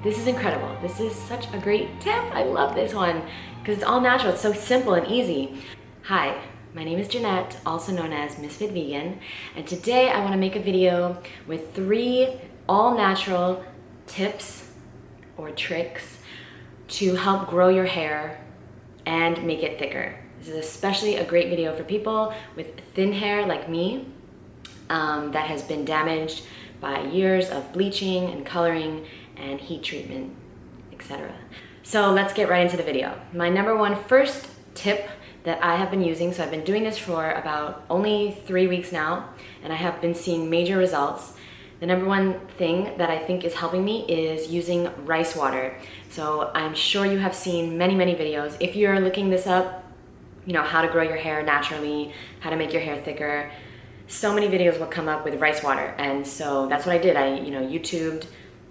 This is incredible. This is such a great tip. I love this one because it's all natural. It's so simple and easy. Hi, my name is Jeanette, also known as Ms.FitVegan, and today I want to make a video with 3 all-natural tips or tricks to help grow your hair and make it thicker. This is especially a great video for people with thin hair like me that has been damaged by years of bleaching and coloring and heat treatment, etc. So let's get right into the video. My number one first tip that I have been using, so I've been doing this for about only 3 weeks now, and I have been seeing major results. The number one thing that I think is helping me is using rice water. So I'm sure you have seen many videos. If you're looking this up, you know, how to grow your hair naturally, how to make your hair thicker, so many videos will come up with rice water. And so that's what I did. I YouTubed,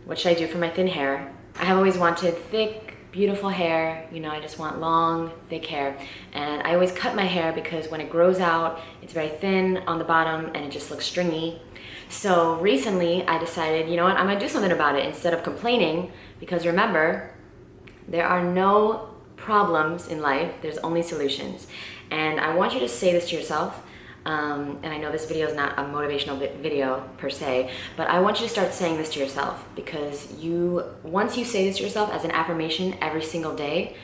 what should I do for my thin hair? I have always wanted thick, beautiful hair. I just want long, thick hair. And I always cut my hair because when it grows out, it's very thin on the bottom and it just looks stringy. So recently I decided, you know what, I'm gonna do something about it instead of complaining, because remember, there are no problems in life, there's only solutions. And I want you to say this to yourself. And I know this video is not a motivational video per se, but I want you to start saying this to yourself, because once you say this to yourself as an affirmation every single day,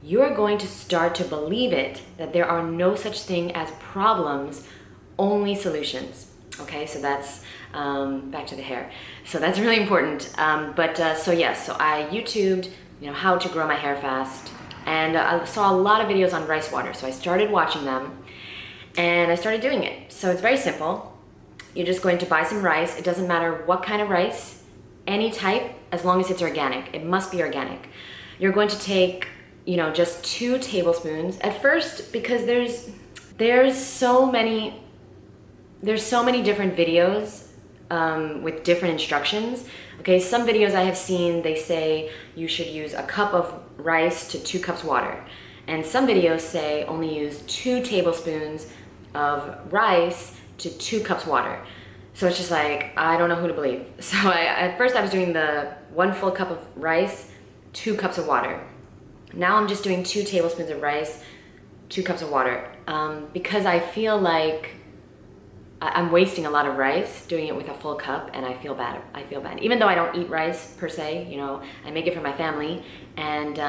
you are going to start to believe it, that there are no such thing as problems, only solutions. Okay, so that's back to the hair. So that's really important. So I YouTubed, how to grow my hair fast, and I saw a lot of videos on rice water. So I started watching them. And I started doing it. So it's very simple. You're just going to buy some rice. It doesn't matter what kind of rice, any type, as long as it's organic. It must be organic. You're going to take, just 2 tablespoons at first, because there's so many different videos with different instructions. Okay, some videos I have seen, they say you should use a cup of rice to 2 cups water. And some videos say only use 2 tablespoons of rice to 2 cups water. So it's just like, I don't know who to believe. So at first I was doing the 1 full cup of rice, 2 cups of water. Now I'm just doing 2 tablespoons of rice, 2 cups of water, because I feel like I'm wasting a lot of rice doing it with a full cup, and I feel bad. Even though I don't eat rice per se, I make it for my family, and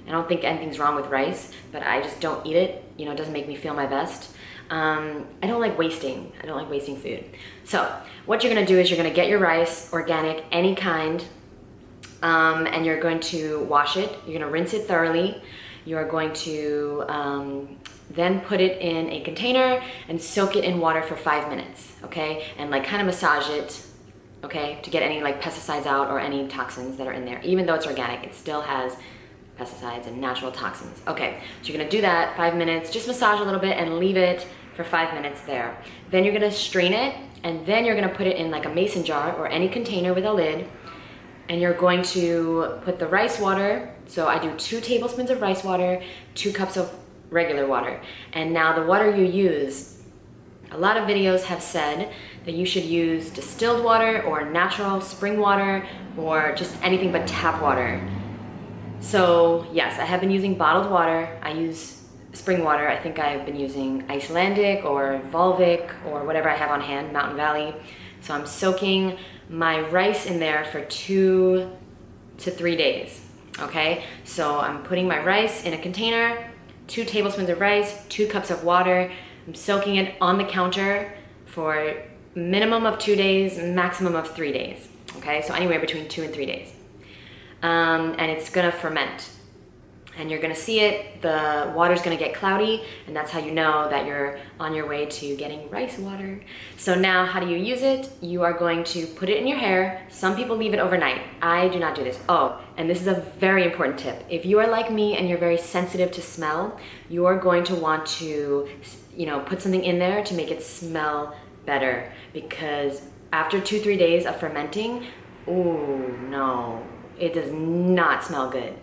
I don't think anything's wrong with rice, but I just don't eat it. It doesn't make me feel my best. I don't like wasting. I don't like wasting food. So what you're gonna do is you're gonna get your rice, organic, any kind, and you're going to wash it. You're gonna rinse it thoroughly. You're going to then put it in a container and soak it in water for 5 minutes, okay? And kind of massage it, okay, to get any pesticides out or any toxins that are in there. Even though it's organic, it still has pesticides and natural toxins. Okay, so you're gonna do that 5 minutes, just massage a little bit and leave it for 5 minutes there. Then you're gonna strain it, and then you're gonna put it in a mason jar or any container with a lid, and you're going to put the rice water. So I do 2 tablespoons of rice water, 2 cups of regular water. And now the water you use, a lot of videos have said that you should use distilled water or natural spring water or just anything but tap water. So yes, I have been using bottled water. I use spring water. I think I've been using Icelandic or Volvic or whatever I have on hand, Mountain Valley. So I'm soaking my rice in there for 2 to 3 days, okay? So I'm putting my rice in a container, 2 tablespoons of rice, 2 cups of water. I'm soaking it on the counter for minimum of 2 days, maximum of 3 days, okay? So anywhere between 2 and 3 days. And it's gonna ferment. And you're gonna see it, the water's gonna get cloudy, and that's how you know that you're on your way to getting rice water. So now, how do you use it? You are going to put it in your hair. Some people leave it overnight. I do not do this. Oh, and this is a very important tip. If you are like me and you're very sensitive to smell, you are going to want to, put something in there to make it smell better, because after 2-3 days of fermenting, ooh, no, it does not smell good.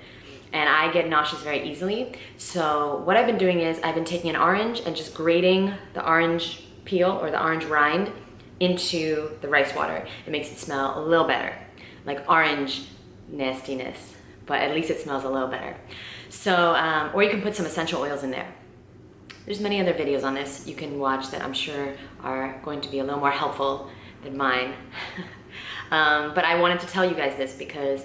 And I get nauseous very easily. So what I've been doing is I've been taking an orange and just grating the orange peel or the orange rind into the rice water. It makes it smell a little better, like orange nastiness, but at least it smells a little better. So, or you can put some essential oils in there. There's many other videos on this you can watch that I'm sure are going to be a little more helpful than mine. But I wanted to tell you guys this because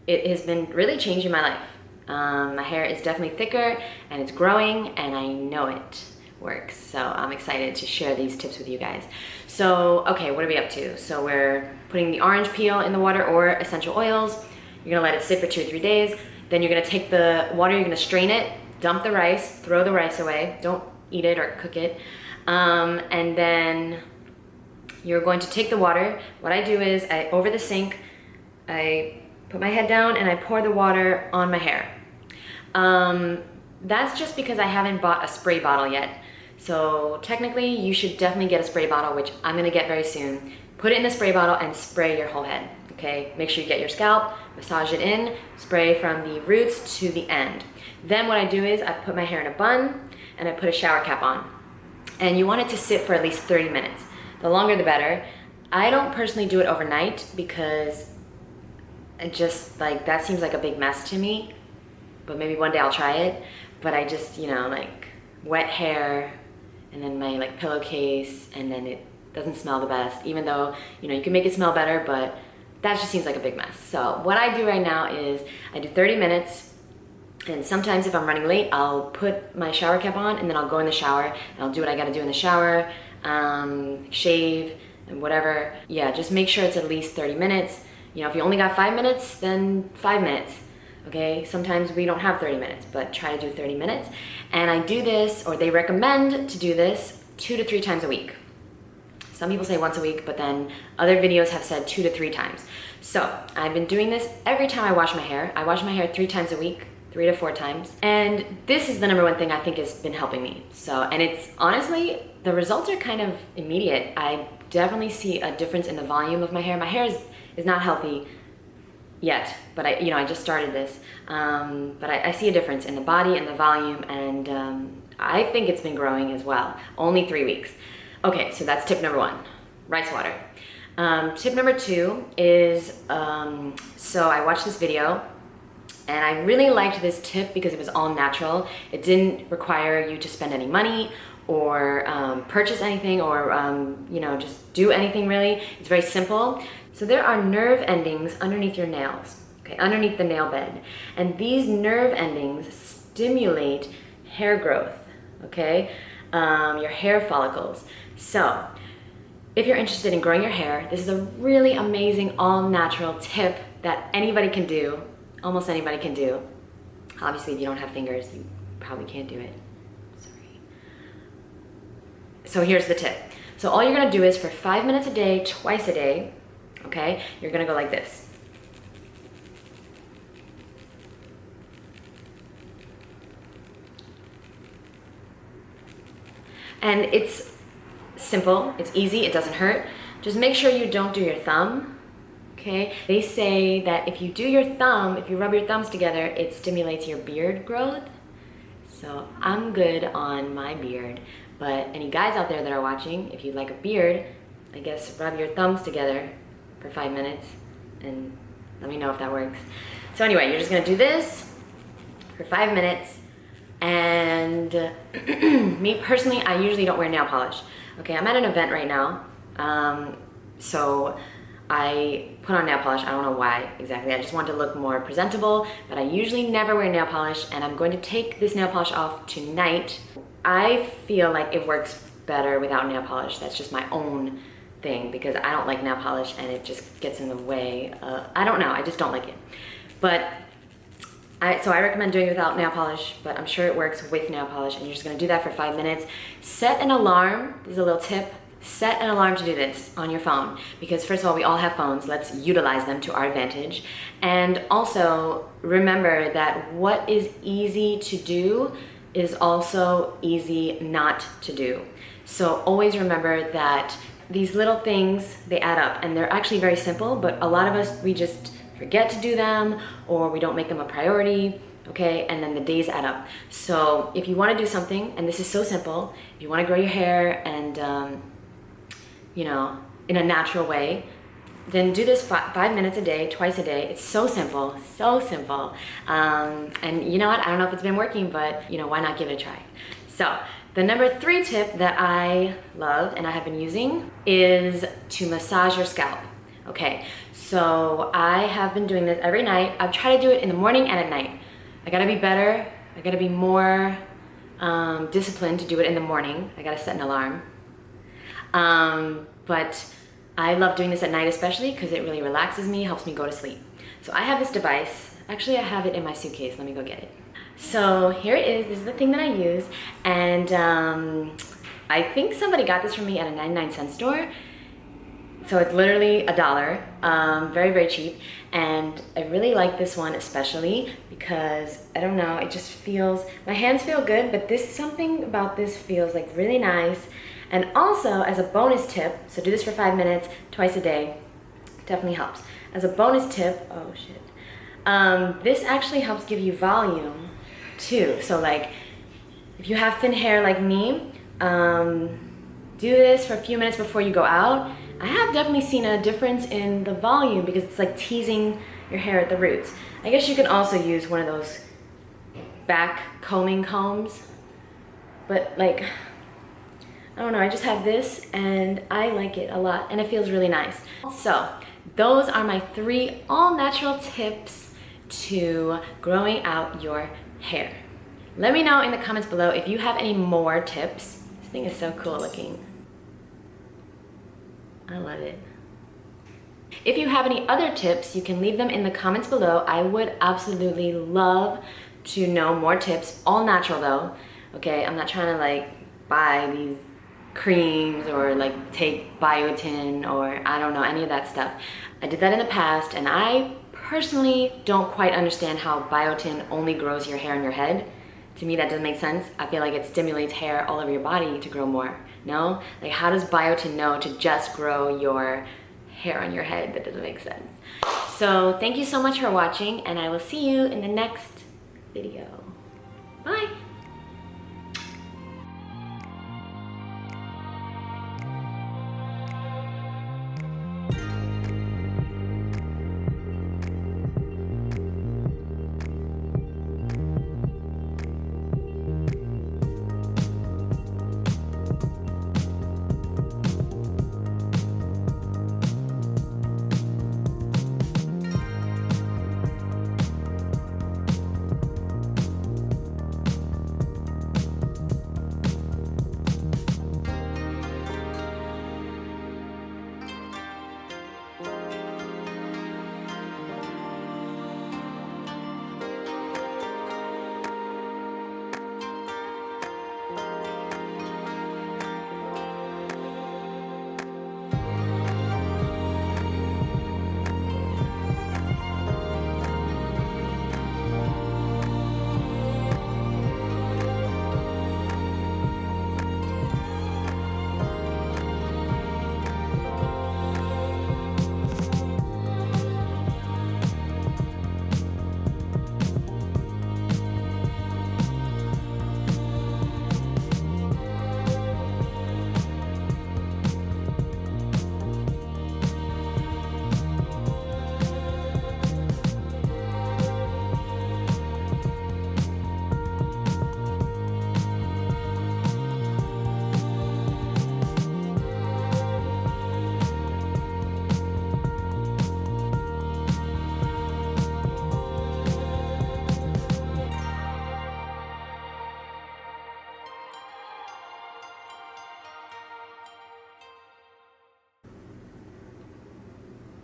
it has been really changing my life. My hair is definitely thicker and it's growing, and I know it works. So I'm excited to share these tips with you guys. So, okay, what are we up to? So we're putting the orange peel in the water or essential oils. You're gonna let it sit for 2 or 3 days. Then you're gonna take the water, you're gonna strain it, dump the rice, throw the rice away. Don't eat it or cook it. And then you're going to take the water. What I do is over the sink, I put my head down and I pour the water on my hair. That's just because I haven't bought a spray bottle yet. So technically you should definitely get a spray bottle, which I'm gonna get very soon. Put it in the spray bottle and spray your whole head, okay? Make sure you get your scalp, massage it in, spray from the roots to the end. Then what I do is I put my hair in a bun and I put a shower cap on. And you want it to sit for at least 30 minutes. The longer the better. I don't personally do it overnight because it just like, that seems like a big mess to me, but maybe one day I'll try it. But I just, you know, like wet hair and then my like pillowcase, and then it doesn't smell the best, even though, you know, you can make it smell better, but that just seems like a big mess. So what I do right now is I do 30 minutes, and sometimes if I'm running late, I'll put my shower cap on and then I'll go in the shower and I'll do what I gotta do in the shower, shave and whatever. Yeah, just make sure it's at least 30 minutes. You know, if you only got 5 minutes, then 5 minutes. Okay, sometimes we don't have 30 minutes, but try to do 30 minutes. And I do this, or they recommend to do this 2 to 3 times a week. Some people say once a week, but then other videos have said 2 to 3 times. So I've been doing this every time I wash my hair. I wash my hair 3 times a week, 3 to 4 times. And this is the #1 thing I think has been helping me. So, and it's honestly, the results are kind of immediate. I definitely see a difference in the volume of my hair. My hair is not healthy yet, but I just started this. But I see a difference in the body and the volume, and I think it's been growing as well. Only 3 weeks. Okay, so that's tip #1, rice water. Tip #2 is, so I watched this video and I really liked this tip because it was all natural. It didn't require you to spend any money or purchase anything or you know, just do anything really. It's very simple. So there are nerve endings underneath your nails, okay, underneath the nail bed. And these nerve endings stimulate hair growth, okay, your hair follicles. So if you're interested in growing your hair, this is a really amazing all-natural tip that anybody can do, almost anybody can do. Obviously, if you don't have fingers, you probably can't do it. Sorry. So here's the tip. So all you're gonna do is for 5 minutes a day, twice a day, okay, you're gonna go like this. And it's simple, it's easy, it doesn't hurt. Just make sure you don't do your thumb, okay? They say that if you do your thumb, if you rub your thumbs together, it stimulates your beard growth. So I'm good on my beard, but any guys out there that are watching, if you like a beard, I guess rub your thumbs together for 5 minutes and let me know if that works. So anyway, you're just gonna do this for 5 minutes. And me personally, I usually don't wear nail polish. Okay, I'm at an event right now, so I put on nail polish. I don't know why exactly. I just want to look more presentable, but I usually never wear nail polish, and I'm going to take this nail polish off tonight. I feel like it works better without nail polish. That's just my own thing because I don't like nail polish and it just gets in the way. I don't know, I just don't like it. But so I recommend doing it without nail polish, but I'm sure it works with nail polish, and you're just gonna do that for 5 minutes. Set an alarm, this is a little tip. Set an alarm to do this on your phone, because first of all, we all have phones. Let's utilize them to our advantage. And also remember that what is easy to do is also easy not to do. So always remember that these little things, they add up, and they're actually very simple, but a lot of us, we just forget to do them, or we don't make them a priority, okay? And then the days add up. So if you wanna do something, and this is so simple, if you wanna grow your hair and, you know, in a natural way, then do this 5 minutes a day, twice a day. It's so simple, so simple. And you know what? I don't know if it's been working, but you know, why not give it a try? So the number 3 tip that I love and I have been using is to massage your scalp. Okay, so I have been doing this every night. I've tried to do it in the morning and at night. I gotta be better. I gotta be more disciplined to do it in the morning. I gotta set an alarm. But I love doing this at night especially because it really relaxes me, helps me go to sleep. So I have this device. Actually, I have it in my suitcase. Let me go get it. So here it is. This is the thing that I use. And I think somebody got this for me at a 99-cent store. So it's literally $1, very, very cheap. And I really like this one especially because, I don't know, it just feels, my hands feel good, but something about this feels like really nice. And also, as a bonus tip, so do this for 5 minutes, twice a day, definitely helps. As a bonus tip, oh shit, this actually helps give you volume too. So like, if you have thin hair like me, do this for a few minutes before you go out. I have definitely seen a difference in the volume because it's like teasing your hair at the roots. I guess you can also use one of those back combing combs, but like, I don't know, I just have this and I like it a lot and it feels really nice. So those are my 3 all-natural tips to growing out your hair. Let me know in the comments below if you have any more tips. This thing is so cool looking. I love it. If you have any other tips, you can leave them in the comments below. I would absolutely love to know more tips, all natural though. Okay, I'm not trying to like buy these creams or like take biotin or I don't know, any of that stuff. I did that in the past and I personally don't quite understand how biotin only grows your hair on your head. To me that doesn't make sense. I feel like it stimulates hair all over your body to grow more. No? Like how does biotin know to just grow your hair on your head? That doesn't make sense. So thank you so much for watching and I will see you in the next video. Bye!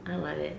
I love it.